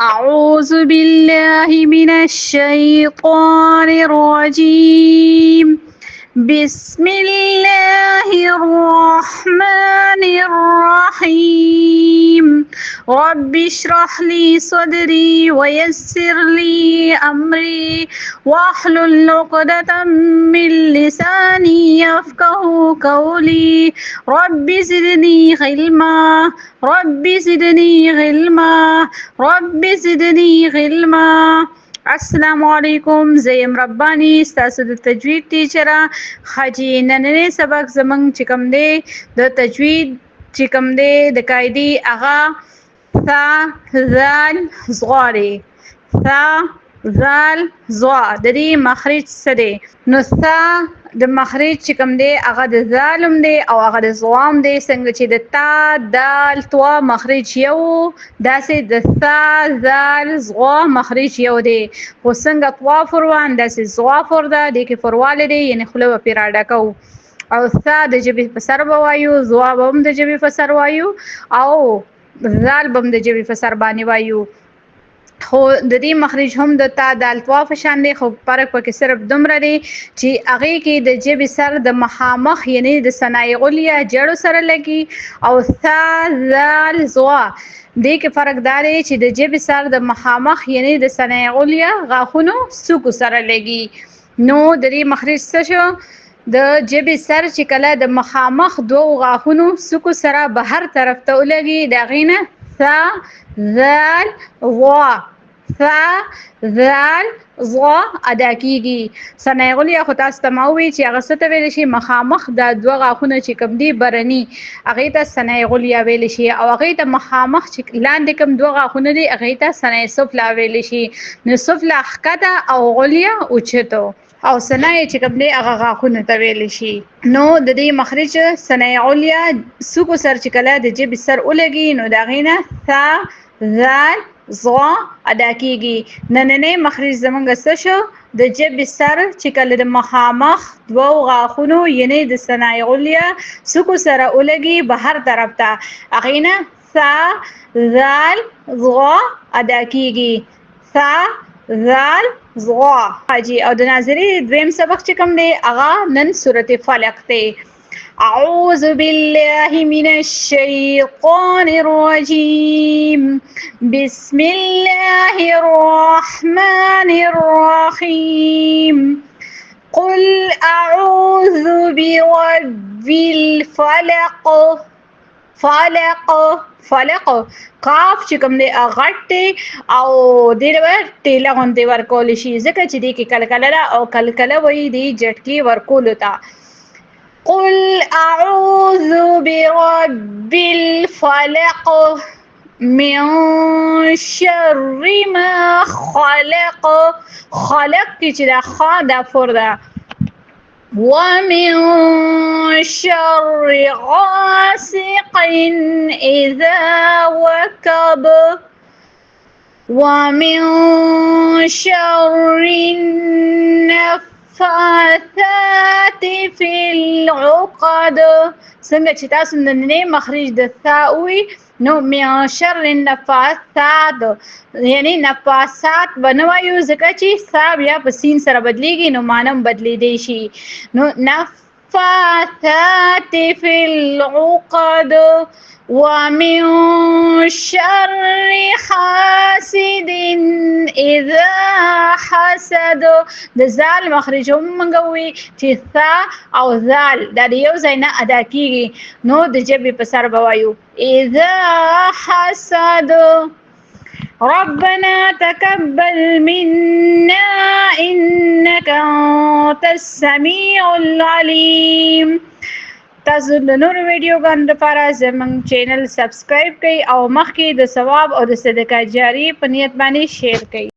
أعوذ بالله من الشيطان الرجيم. بسم الله الرحمن الرحيم. رب اشرح لي صدري ويسر لي أمري واحلل عقدة من لساني يفقه قولي. رب زدني علما رب زدني علما رب زدني علما. السلام علیکم، زیم ربانی ستاسو د تجوید ټیچره. حاجی نننې سبق زمنګ چې کوم دی د تجوید چې کوم دی د قاعدې اغا ثا ذال زغاری ثا ذال زوا د دې مخرج څه دی؟ نو ثا د مخرج چې کوم دی هغه د ظالم دی او هغه د زوام دی. څنګه چې د تا دال توا مخرج یو، داسې د ثا ذال زغا مخرج یو دی. خو څنګه توا فروان داسې زغا فور ده، دې کې فرواله دی، یعنی خوله به پرې راډکو. او ثا د ژبې په سر به وایو، زوا به هم د ژبې په سر وایو، او ذال به هم د ژبې په سر باندې وایو. خو د دې مخرج هم د تا دال توا په شان دی، خو فرق پکې صرف دومره دی چې هغې کې د ژبې سر د مخامخ یعنی د ثنای علیا جړو سره لګي، او ثا ذال زوا دې کې فرق دا دی چې د ژبې سر د مخامخ یعنی د ثنای علیا غاښونو څوکو سره لګي. نو د دې مخرج څه شو؟ د ژبې سر چې کله د مخامخ دوو غاښونو څوکو سره بهر طرف ته ولګي، د هغې نه ثا ذال وا ثا ذال زوا ادا کیږي. ثنای علیا خو تاسو ته ما وویل چې هغه څه ته ویلی شي؟ مخامخ دا دوه غاښونه چې کوم دي برني، هغې ته ثنای علیا ویلی شي، او هغې ته مخامخ چې لاندې کوم دوه غاښونه دي هغې ته ثنای سفلا ویلی شي. نو سفلا ښکته او علیا اوچتو، او ثنای چې کوم دی هغه غاښونو ته ویلی شي. نو د دې مخرج ثنای علیا څوکو سر چې کله د ژبې سر ولګي، نو د هغې نه ثا ذال زغا ادا کیږي. نننې مخرج زمونږ څه شو؟ د ژبې سر چې کله د مخامخ دوو غاښونو یعنی د ثنای علیا څوکو سره ولګي بهر طرف ته، هغې نه ثا ذال زغا ادا کیږي. ثا ذال زغا. حاجی او د ناظري دویم سبق چې کوم دی هغه نن سورت فلق دی. أعوذ بالله من الشيطان الرجيم. بسم الله الرحمن الرحيم. قل أعوذ برب الفلق. فلق قاف چې کوم دی غټ دی او دې ور ټیله غوندې ورکول شي، ځکه چې دې کې کلکله او کلکله وایي دې جټکي ورکولو ته. قل أعوذ برب الفلق من شر ما خلق. خلق چې دا خا دا فور ده. ومن شر غاسق إذا وقب. ومن شر النفاثات في العقد. څنګه چې تاسو نننې مخرج د ثا وي، نو من شر النفاثات یعنی نفاسات به نه وایو، ځکه چې ثا بیا په سین سره بدلیږي، نو معنی بدلیدی شي. نو نفاثات في العقد. ومن شر حاسد إذا حسد. د زال مخرج هم موږ ووي چې ثا او زال دا د یو ځای نه ادا کیږي، نو د ژبې په سر به وایو إذا حسد. ربنا تقبل منا إنك أنت السميع العليم. تاسو د نور ویډیوګانو لپاره زموږ چینل سبسکرایب کړئ او مخکې د ثواب او د صدقه جاری په نیت باندې شیر کړئ.